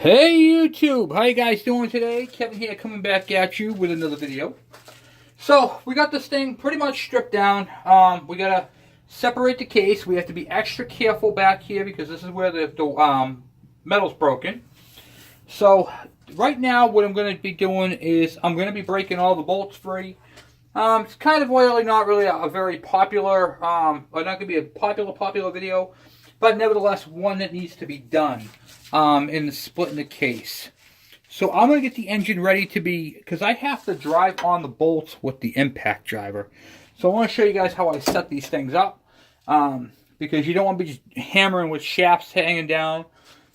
Hey YouTube, how you guys doing today? Kevin here coming back at you with another video. So we got this thing pretty much stripped down. We gotta separate the case. We have to be extra careful back here because this is where the metal's broken. So right now what I'm going to be doing is I'm going to be breaking all the bolts free. It's kind of really not really a very popular, or not going to be a popular video, but nevertheless one that needs to be done in the splitting the case. So I'm going to get the engine ready to be, because I have to drive on the bolts with the impact driver. So I want to show you guys how I set these things up, because you don't want to be just hammering with shafts hanging down.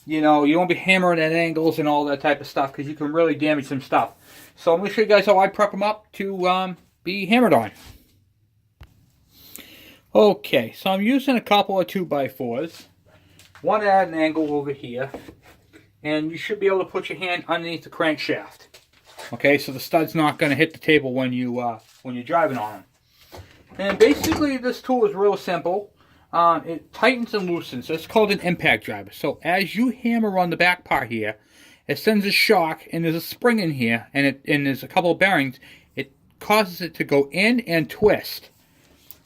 You know, you don't want to be hammering at angles and all that type of stuff, because you can really damage some stuff. So I'm going to show you guys how I prep them up to be hammered on. Okay, so I'm using a couple of 2x4s. One at an angle over here. And you should be able to put your hand underneath the crankshaft. Okay, so the stud's not going to hit the table when you're driving on them. And basically this tool is real simple. It tightens and loosens. So it's called an impact driver. So as you hammer on the back part here, it sends a shock, and there's a spring in here, and there's a couple of bearings. It causes it to go in and twist.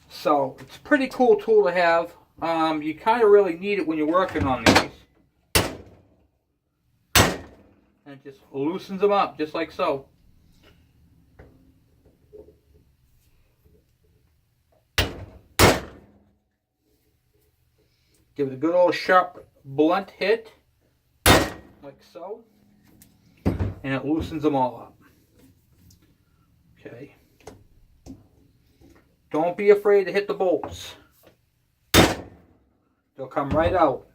So it's a pretty cool tool to have. You kind of really need it when you're working on these. And it just loosens them up, just like so. Give it a good old sharp blunt hit, like so. And it loosens them all up. Okay. Don't be afraid to hit the bolts. They'll come right out.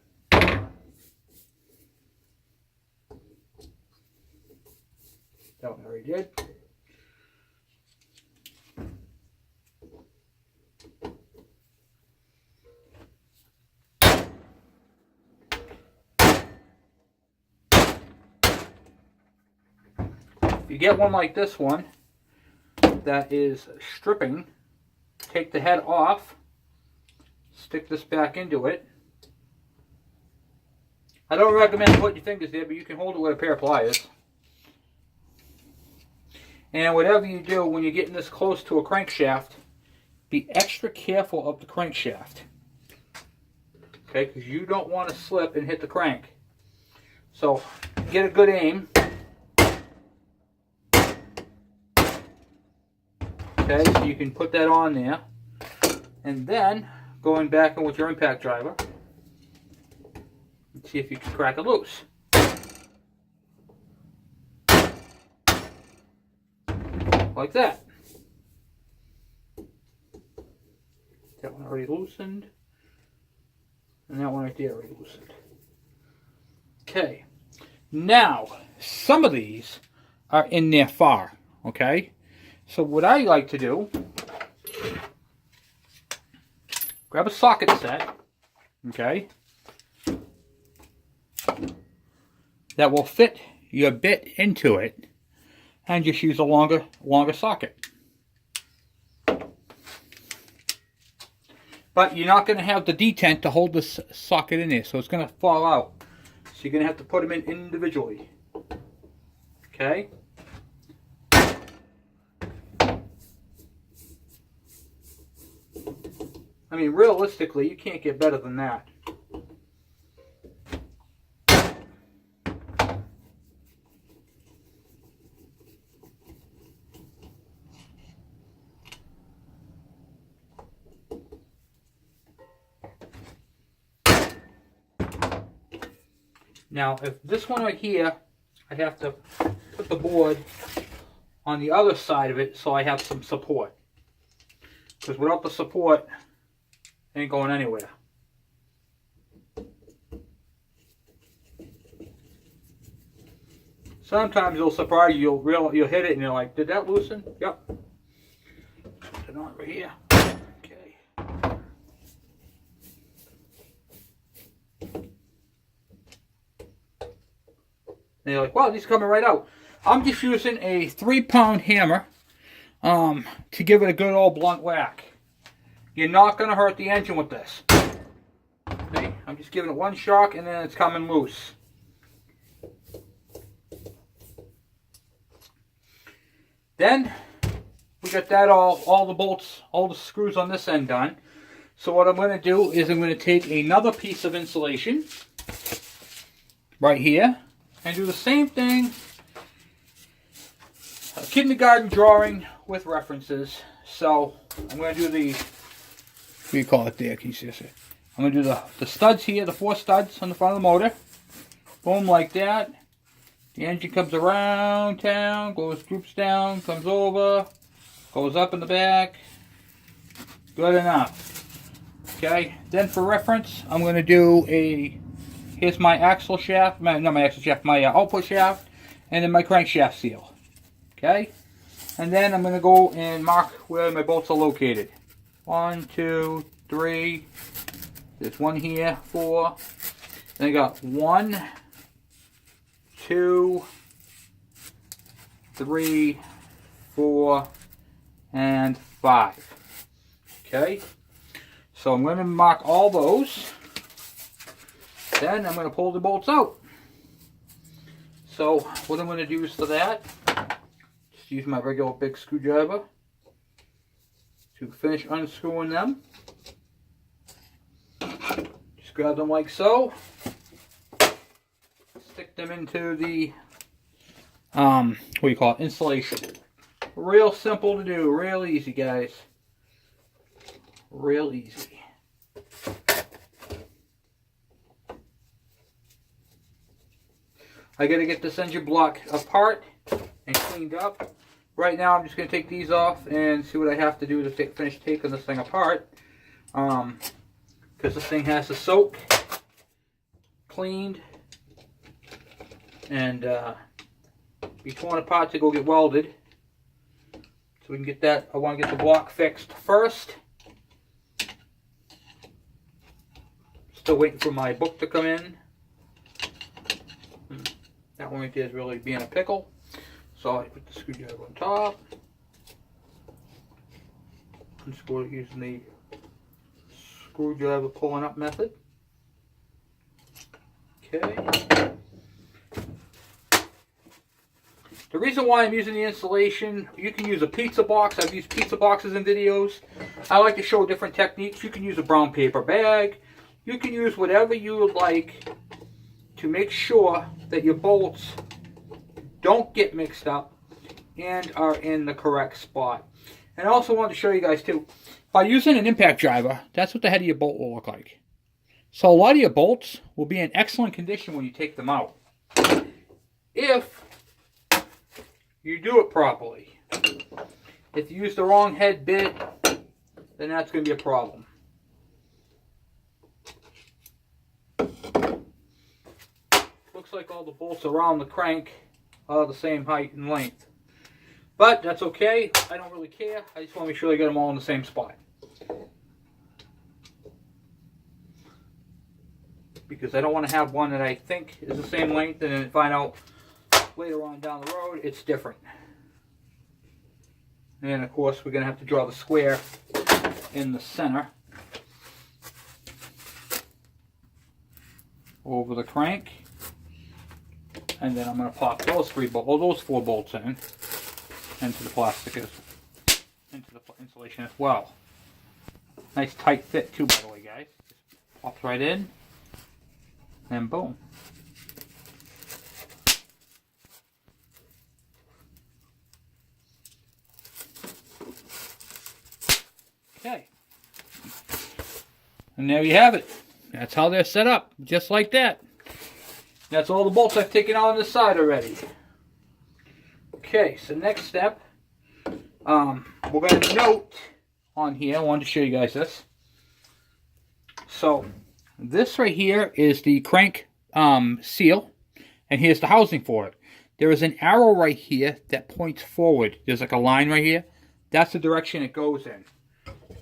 That one already did. If you get one like this one that is stripping, take the head off, stick this back into it. I don't recommend putting your fingers there, but you can hold it with a pair of pliers. And whatever you do when you're getting this close to a crankshaft, be extra careful of the crankshaft. Okay, because you don't want to slip and hit the crank. So get a good aim. Okay, so you can put that on there. And then going back in with your impact driver, and see if you can crack it loose. Like that. That one already loosened. And that one right there already loosened. Okay. Now, some of these are in there far. Okay? So what I like to do, grab a socket set. Okay? That will fit your bit into it. And just use a longer socket. But you're not going to have the detent to hold this socket in there, so it's going to fall out. So you're going to have to put them in individually. Okay? I mean, realistically, you can't get better than that. Now, if this one right here, I have to put the board on the other side of it so I have some support. Because without the support, it ain't going anywhere. Sometimes it'll surprise you. You'll hit it and you're like, did that loosen? Yep. Put it on right here. Okay. And you're like, wow, these are coming right out. I'm just using a 3-pound hammer to give it a good old blunt whack. You're not going to hurt the engine with this. Okay? I'm just giving it one shock and then it's coming loose. Then we got that all the bolts, all the screws on this end done. So what I'm going to do is I'm going to take another piece of insulation right here and do the same thing. A kindergarten drawing with references. So I'm going to do the, what do you call it there? Can you see this? I'm going to do the studs here, the 4 studs on the front of the motor. Boom, like that. The engine comes around town, droops down, comes over, goes up in the back. Good enough. Okay, then for reference, I'm going to do here's my axle shaft, my output shaft, and then my crankshaft seal. Okay, and then I'm going to go and mark where my bolts are located. 1, 2, 3, there's one here, 4, then I got 1, 2, 3, 4, and 5. Okay, so I'm going to mark all those. Then I'm going to pull the bolts out. So what I'm going to do is for that, just use my regular big screwdriver to finish unscrewing them. Just grab them like so. Stick them into the what do you call it, insulation. Real simple to do, real easy, guys. Real easy. I gotta get this engine block apart and cleaned up. Right now I'm just gonna take these off and see what I have to do to finish taking this thing apart. Because this thing has to soak, cleaned, and be torn apart to go get welded. So we can get that. I want to get the block fixed first. Still waiting for my book to come in. That one right there is really being a pickle. So I put the screwdriver on top. Unscrew it using the screwdriver pulling up method. Okay. The reason why I'm using the insulation, you can use a pizza box. I've used pizza boxes in videos. I like to show different techniques. You can use a brown paper bag. You can use whatever you would like to make sure that your bolts don't get mixed up and are in the correct spot. And I also wanted to show you guys too, by using an impact driver, that's what the head of your bolt will look like. So a lot of your bolts will be in excellent condition when you take them out, if you do it properly. If you use the wrong head bit, then that's going to be a problem. Looks like all the bolts around the crank are the same height and length. But that's okay. I don't really care. I just want to make sure I get them all in the same spot. Because I don't want to have one that I think is the same length and then find out later on down the road it's different. And of course we're going to have to draw the square in the center over the crank. And then I'm going to pop those 4 bolts into the plastic, into the insulation as well. Nice tight fit too, by the way, guys. Just pops right in, and boom. Okay. And there you have it. That's how they're set up, just like that. That's all the bolts I've taken out on this side already. Okay, so next step, we're going to note on here, I wanted to show you guys this. So, this right here is the crank seal, and here's the housing for it. There is an arrow right here that points forward. There's like a line right here. That's the direction it goes in.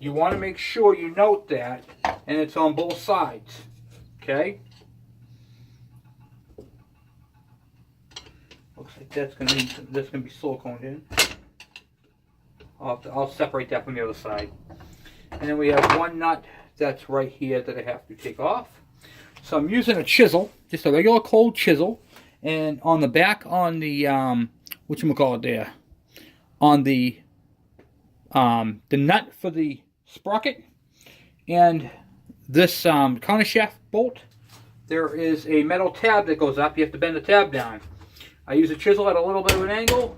You want to make sure you note that, and it's on both sides. Okay? Looks like that's gonna be siliconed in. I'll separate that from the other side. And then we have one nut that's right here that I have to take off. So I'm using a chisel, just a regular cold chisel, and on the back on the whatchamacallit there, on the nut for the sprocket, and this countershaft bolt, there is a metal tab that goes up. You have to bend the tab down. I use a chisel at a little bit of an angle.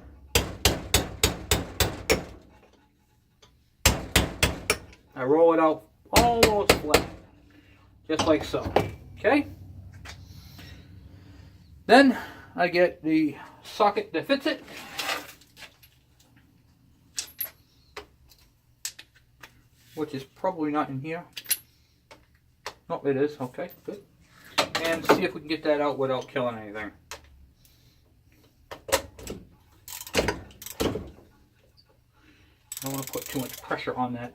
I roll it out almost flat, just like so. Okay? Then I get the socket that fits it. Which is probably not in here. No, it is. Okay, good. And see if we can get that out without killing anything. I don't want to put too much pressure on that.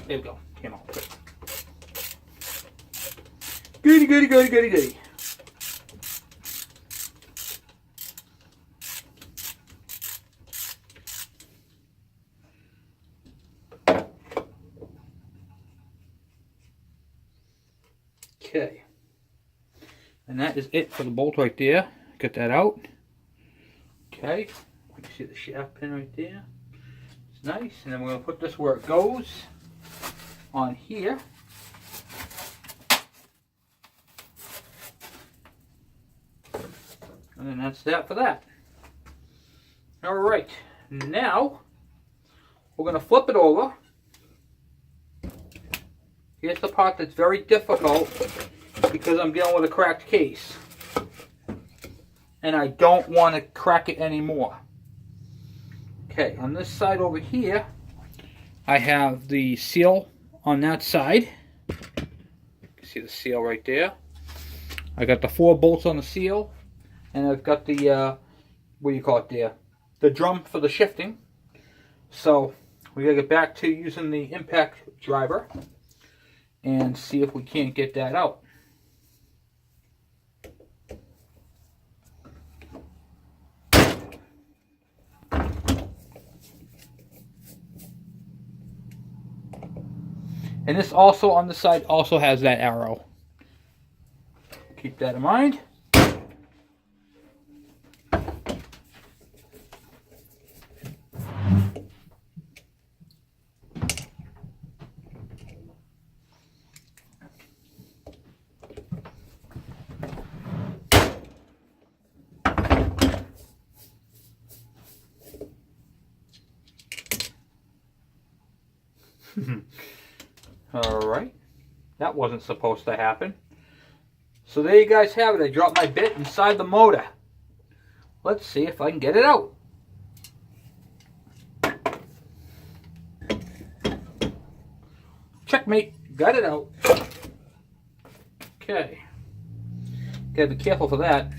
There we go. Came out. Good. Goody, goody, goody, goody, goody. Okay, and that is it for the bolt right there. Get that out. Okay, you can see the shaft pin right there. It's nice, and then we're going to put this where it goes on here. And then that's that for that. All right, now we're going to flip it over. Here's the part that's very difficult because I'm dealing with a cracked case. And I don't want to crack it anymore. Okay, on this side over here, I have the seal on that side. You can see the seal right there. I got the 4 bolts on the seal. And I've got the, what do you call it there? The drum for the shifting. So, we gotta get back to using the impact driver and see if we can't get that out. And this also on the side also has that arrow. Keep that in mind. Alright, that wasn't supposed to happen. So there you guys have it. I dropped my bit inside the motor. Let's see if I can get it out. Checkmate, got it out. Okay, gotta be careful for that.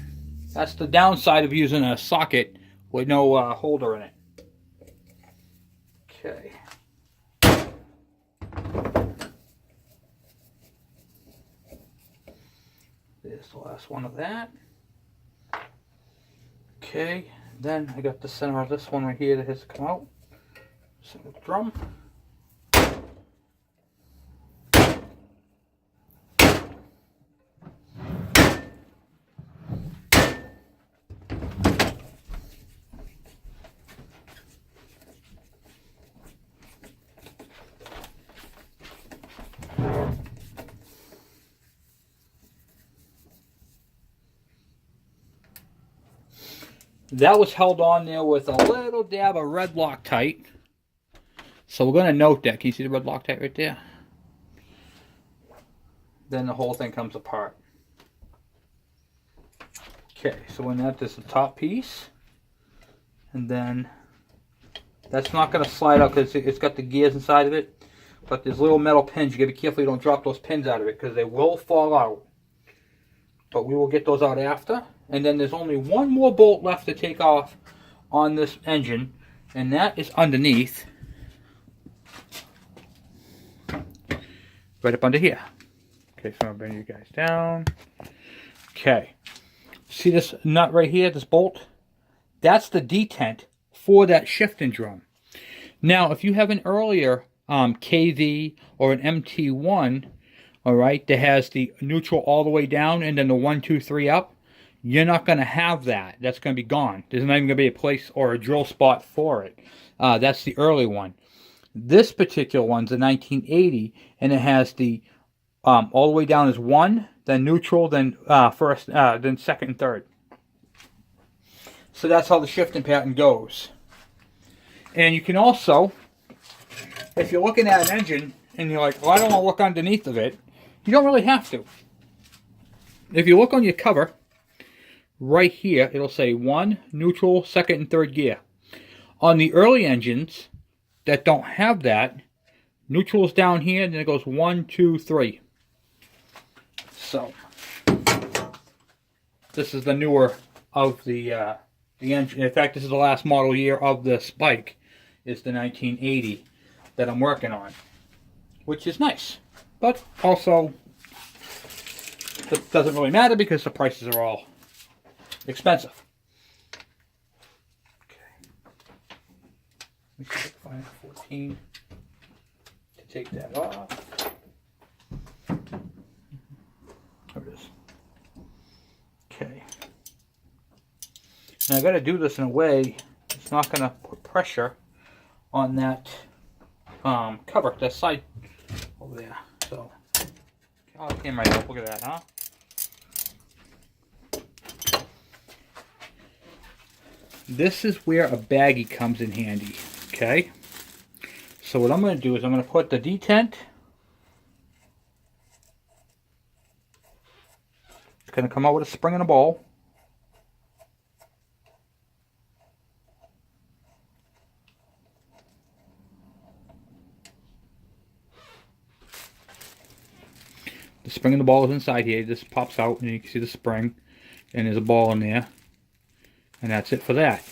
That's the downside of using a socket with no holder in it. Okay. There's the last one of that. Okay, then I got the center of this one right here that has to come out. Center of the drum. That was held on there with a little dab of red Loctite. So we're going to note that. Can you see the red Loctite right there? Then the whole thing comes apart. Okay, so in that there's the top piece. And then that's not going to slide out because it's got the gears inside of it. But there's little metal pins. You got to be careful you don't drop those pins out of it because they will fall out. But we will get those out after. And then there's only one more bolt left to take off on this engine, and that is underneath, right up under here. Okay, so I'm going to bring you guys down. Okay, see this nut right here, this bolt? That's the detent for that shifting drum. Now, if you have an earlier KV or an MT1, all right, that has the neutral all the way down and then the 1, 2, 3 up, you're not going to have that. That's going to be gone. There's not even going to be a place or a drill spot for it. That's the early one. This particular one's a 1980, and it has the all the way down is 1, then neutral, then first, then second and third. So that's how the shifting pattern goes. And you can also, if you're looking at an engine and you're like, well, I don't want to look underneath of it, you don't really have to. If you look on your cover, right here, it'll say 1, neutral, second, and third gear. On the early engines that don't have that, neutral is down here, and then it goes 1, 2, 3. So, this is the newer of the engine. In fact, this is the last model year of this bike, is the 1980 that I'm working on, which is nice. But also, it doesn't really matter because the prices are all expensive. Okay. Let me see if I can find 14 to take that off. There it is. Okay. Now I got to do this in a way it's not going to put pressure on that cover, that side over there. So, oh, it came right up. Look at that, huh? This is where a baggie comes in handy, okay? So what I'm going to do is I'm going to put the detent. It's going to come out with a spring and a ball. The spring and the ball is inside here. This pops out and you can see the spring. And there's a ball in there. And that's it for that.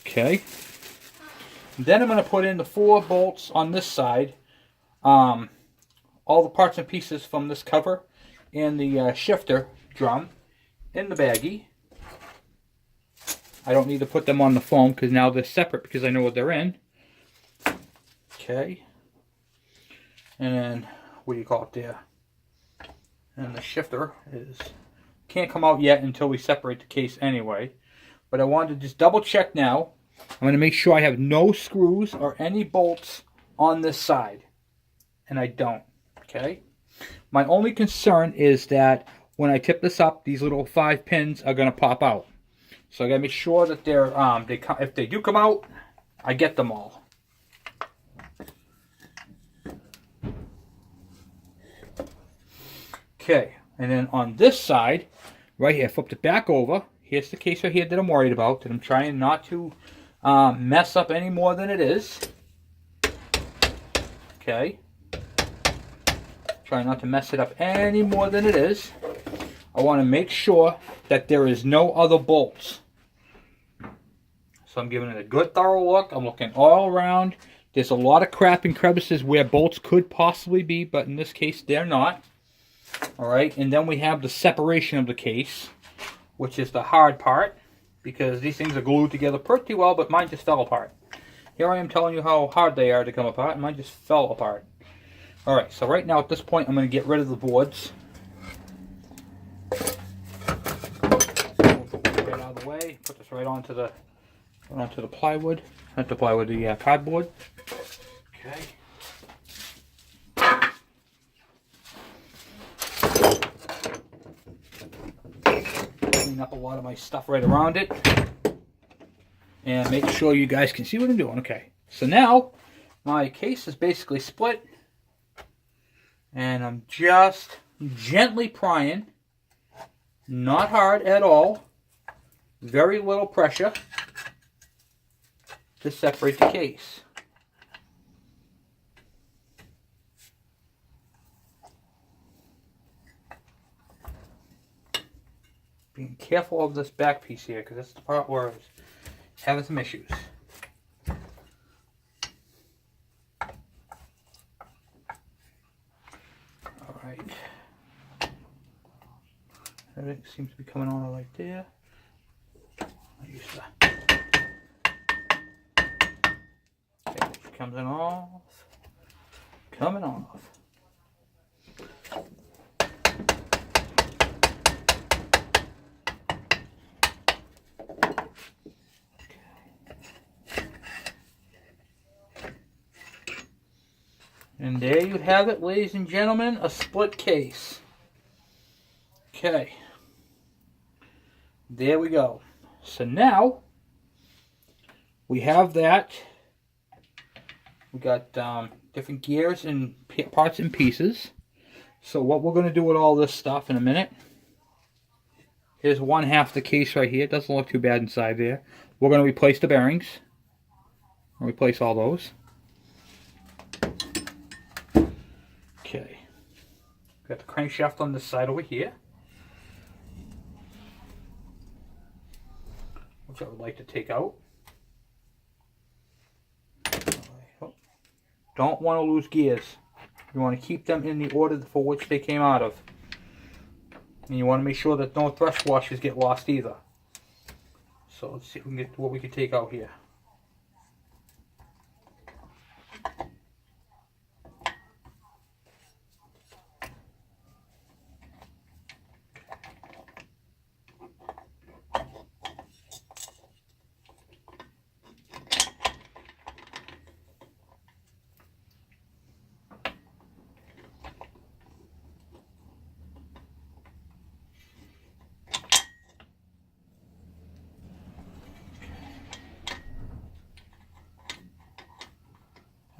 Okay. Then I'm going to put in the 4 bolts on this side. All the parts and pieces from this cover and the shifter drum in the baggie. I don't need to put them on the foam because now they're separate because I know what they're in. Okay. And then, what do you call it there? And the shifter is, can't come out yet until we separate the case anyway. But I wanted to just double check now. I'm going to make sure I have no screws or any bolts on this side. And I don't. Okay. My only concern is that when I tip this up, these little 5 pins are going to pop out. So I got to make sure that they're, if they do come out, I get them all. Okay, and then on this side, right here, I flipped it back over. Here's the case right here that I'm worried about, that I'm trying not to mess up any more than it is. Okay. Try not to mess it up any more than it is. I want to make sure that there is no other bolts. So I'm giving it a good thorough look. I'm looking all around. There's a lot of crap and crevices where bolts could possibly be, but in this case they're not. Alright, and then we have the separation of the case, which is the hard part, because these things are glued together pretty well, but mine just fell apart. Here I am telling you how hard they are to come apart, and mine just fell apart. Alright, so right now at this point I'm going to get rid of the boards. Right out of the way, put this right onto the plywood, not the plywood, the cardboard. Okay. Clean up a lot of my stuff right around it. And make sure you guys can see what I'm doing. Okay, so now my case is basically split. And I'm just gently prying. Not hard at all. Very little pressure to separate the case. Being careful of this back piece here, because that's the part where I was having some issues. Alright. Everything seems to be coming on right there. I use that. Okay, it comes in off. Coming off. And there you have it, ladies and gentlemen, a split case. Okay. There we go. So now, we have that. We got different gears and parts and pieces. So what we're going to do with all this stuff in a minute. Here's one half the case right here. It doesn't look too bad inside there. We're going to replace the bearings. Replace all those. Okay. Got the crankshaft on this side over here, which I would like to take out. Don't want to lose gears. You want to keep them in the order for which they came out of. And you want to make sure that no thrust washers get lost either. So let's see if we can get what we can take out here.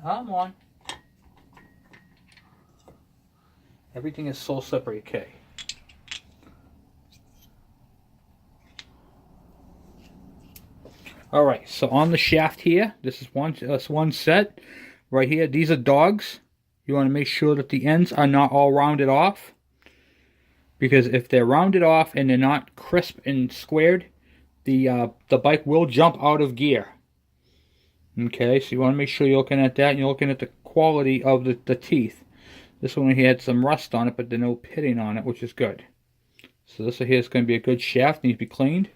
Come on. Everything is so slippery. Okay. Alright, so on the shaft here, this is one set. Right here, these are dogs. You want to make sure that the ends are not all rounded off. Because if they're rounded off and they're not crisp and squared, the bike will jump out of gear. Okay, so you want to make sure you're looking at that and you're looking at the quality of the teeth. This one here had some rust on it, but there's no pitting on it, which is good. So this here is going to be a good shaft, needs to be cleaned.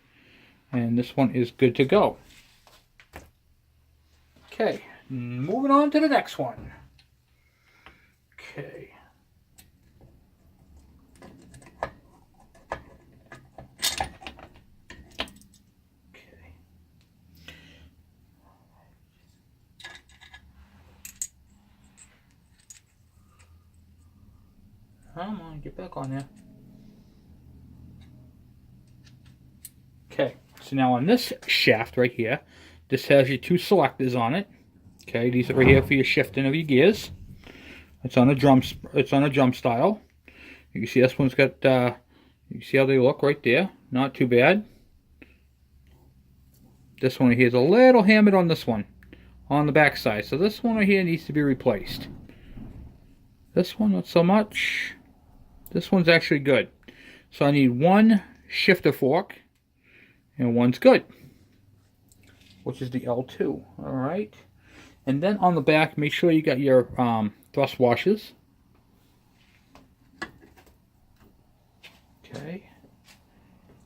And this one is good to go. Okay, moving on to the next one. Okay. Come on, get back on there. Okay, so now on this shaft right here, this has your two selectors on it. Okay, these are right here for your shifting of your gears. It's on a drum. It's on a drum style. You can see this one's got. You can see how they look right there. Not too bad. This one here is a little hammered on this one, on the back side. So this one right here needs to be replaced. This one not so much. This one's actually good. So I need one shifter fork, and one's good, which is the L2. Alright. And then on the back, make sure you got your thrust washers. Okay.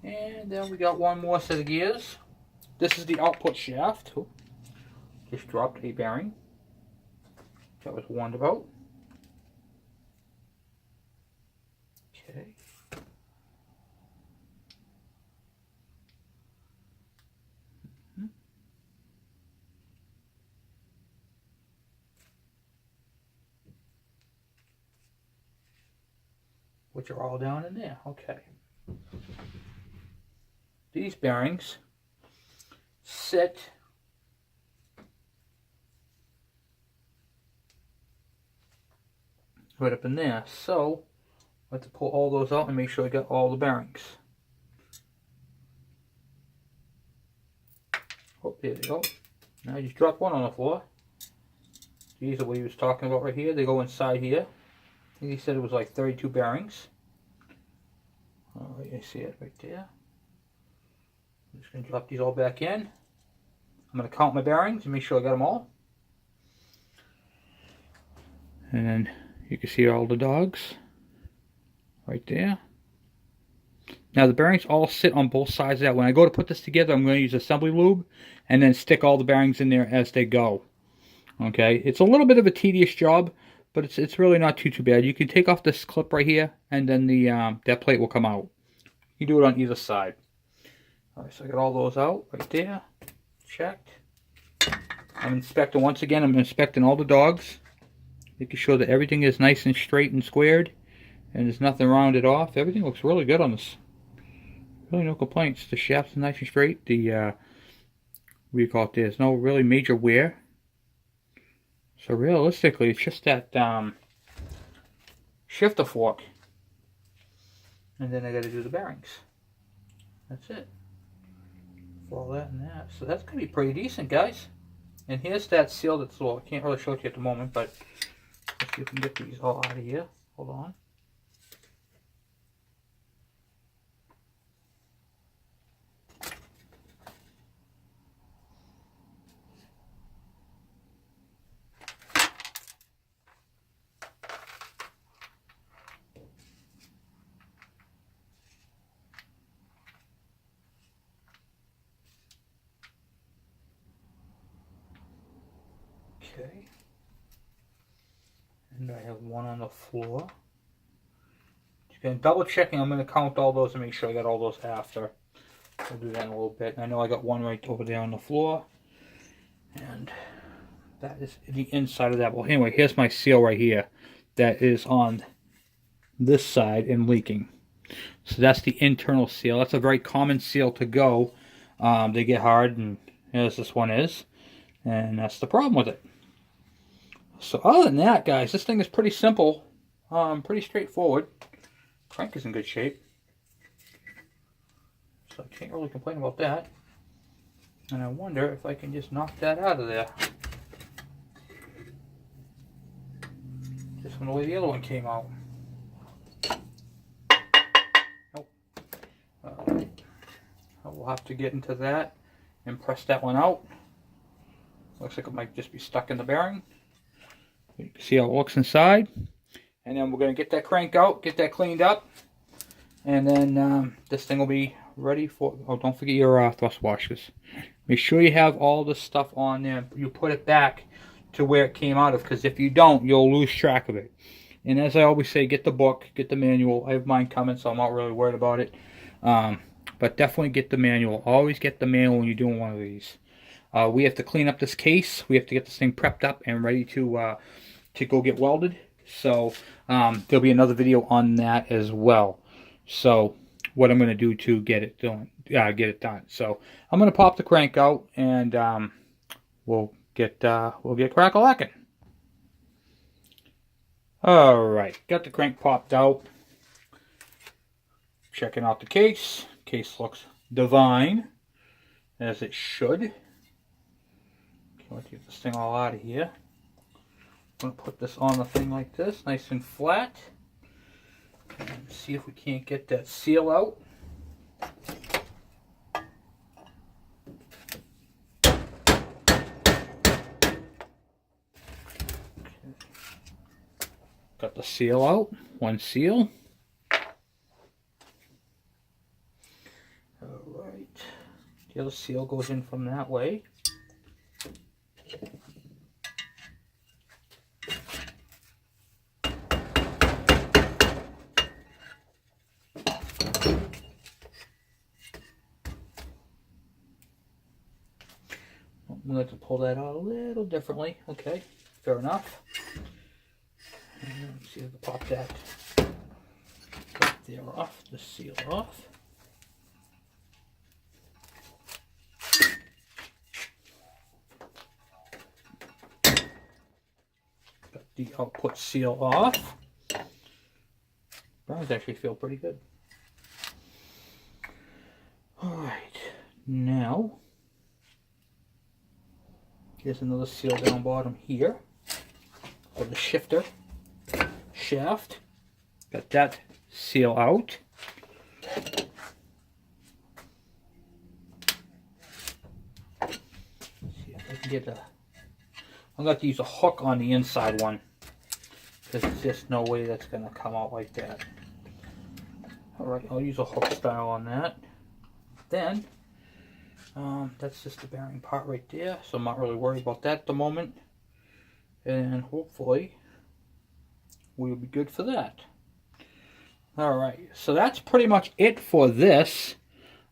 And then we got one more set of gears. This is the output shaft. Oh, just dropped a bearing that was warned about. Okay. Which are all down in there. Okay. These bearings sit right up in there. So I have to pull all those out and make sure I got all the bearings. Oh, there they go. Now I just dropped one on the floor. These are what he was talking about right here. They go inside here. I think he said it was like 32 bearings. Alright, I see it right there. I'm just going to drop these all back in. I'm going to count my bearings and make sure I got them all. And then you can see all the dogs right there. Now the bearings all sit on both sides of that. When I go to put this together, I'm going to use assembly lube and then stick all the bearings in there as they go. Okay, it's a little bit of a tedious job, but it's really not too bad. You can take off this clip right here, and then the that plate will come out. You do it on either side. All right, so I got all those out right there, checked. I'm inspecting once again. I'm inspecting all the dogs. making sure that everything is nice and straight and squared, and there's nothing rounded off. Everything looks really good on this. Really no complaints. The shaft's nice and straight. The what do you call it? There's no really major wear. So realistically, it's just that shifter fork, and then I got to do the bearings. That's it. For all that and that. So that's gonna be pretty decent, guys. And here's that seal that's low. I can't really show it to you at the moment, but let's see if we can get these all out of here. Hold on. Okay. And I have one on the floor. Just gonna double checking. I'm gonna count all those and make sure I got all those after. I'll do that in a little bit. I know I got one right over there on the floor. And that is the inside of that. Well, anyway, here's my seal right here. That is on this side and leaking. So that's the internal seal. That's a very common seal to go. They get hard, and as this one is. And that's the problem with it. So other than that, guys, this thing is pretty simple, pretty straightforward. Crank is in good shape, so I can't really complain about that. And I wonder if I can just knock that out of there, just from the way the other one came out. Nope. Alright, I will have to get into that and press that one out. Looks like it might just be stuck in the bearing. You can see how it looks inside. And then we're going to get that crank out, get that cleaned up. And then this thing will be ready for... Oh, don't forget your thrust washers. Make sure you have all the stuff on there. You put it back to where it came out of. Because if you don't, you'll lose track of it. And as I always say, get the book, get the manual. I have mine coming, so I'm not really worried about it. But definitely get the manual. Always get the manual when you're doing one of these. We have to clean up this case. We have to get this thing prepped up and ready to go get welded. So there'll be another video on that as well. So what I'm going to do to get it done. So I'm going to pop the crank out, and we'll get crack-a-lacking. All right, got the crank popped out. Checking out the case. Case looks divine, as it should. Let's get this thing all out of here. I'm going to put this on the thing like this, nice and flat. And see if we can't get that seal out. Okay. Got the seal out, one seal. Alright, the other seal goes in from that way. I'm going to pull that out a little differently. Okay, fair enough. And let's see if I can pop that right there off, the seal off. Got the output seal off. Bearings actually feel pretty good. Alright, now here's another seal down bottom here for the shifter shaft. Got that seal out. Let's see if I can get a... I'm going to have to use a hook on the inside one, because there's just no way that's going to come out like that. Alright, I'll use a hook style on that. Then that's just the bearing part right there, so I'm not really worried about that at the moment. And hopefully we'll be good for that. Alright, so that's pretty much it for this.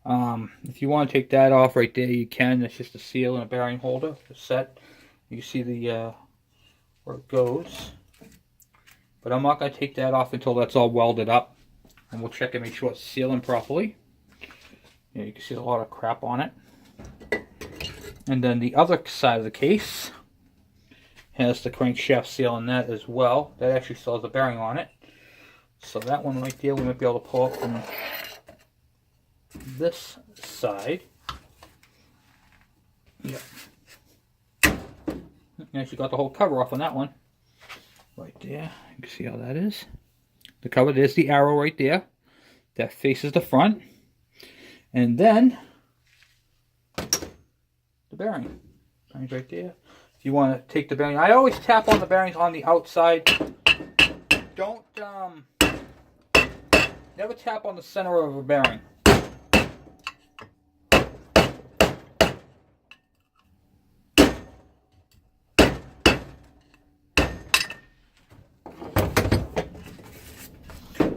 If you want to take that off right there, you can. It's just a seal and a bearing holder. It's set. You can see the where it goes. But I'm not going to take that off until that's all welded up. And we'll check and make sure it's sealing properly. Yeah, you can see a lot of crap on it. And then the other side of the case has the crankshaft seal in that as well. That actually still has a bearing on it. So that one right there we might be able to pull up from this side. Yep. Actually got the whole cover off on that one. Right there. You can see how that is. The cover, there's the arrow right there. That faces the front. And then the bearing. Bearing's right there. If you want to take the bearing, I always tap on the bearings on the outside. Don't never tap on the center of a bearing.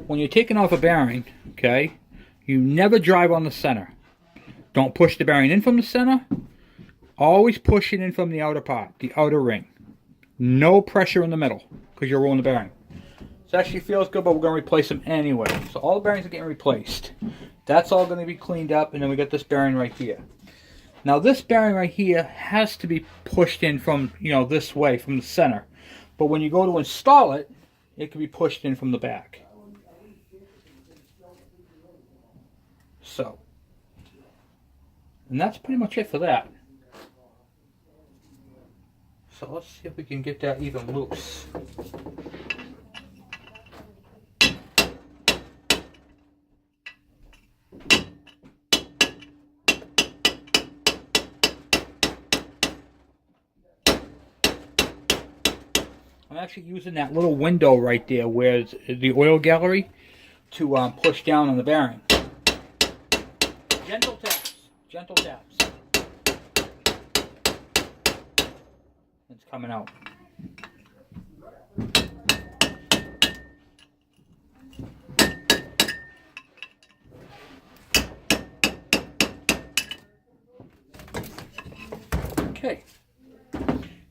When you're taking off a bearing, okay, you never drive on the center. Don't push the bearing in from the center. Always push it in from the outer part, the outer ring. No pressure in the middle, because you're rolling the bearing. This actually feels good, but we're going to replace them anyway. So all the bearings are getting replaced. That's all going to be cleaned up, and then we got this bearing right here. Now this bearing right here has to be pushed in from, this way, from the center. But when you go to install it, it can be pushed in from the back. So, and that's pretty much it for that. So let's see if we can get that even loose. I'm actually using that little window right there where it's the oil gallery to push down on the bearing. Gentle taps. Gentle taps. It's coming out. Okay.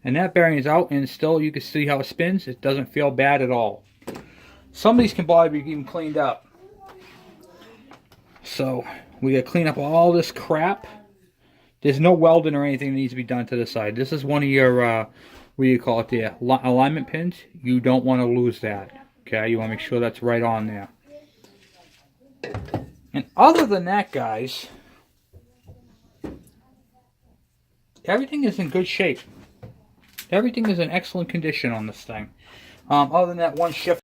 And that bearing is out, and still you can see how it spins. It doesn't feel bad at all. Some of these can probably be even cleaned up. So we got to clean up all this crap. There's no welding or anything that needs to be done to the side. This is one of your, what do you call it there, alignment pins. You don't want to lose that. Okay, you want to make sure that's right on there. And other than that, guys, everything is in good shape. Everything is in excellent condition on this thing. Other than that one shift.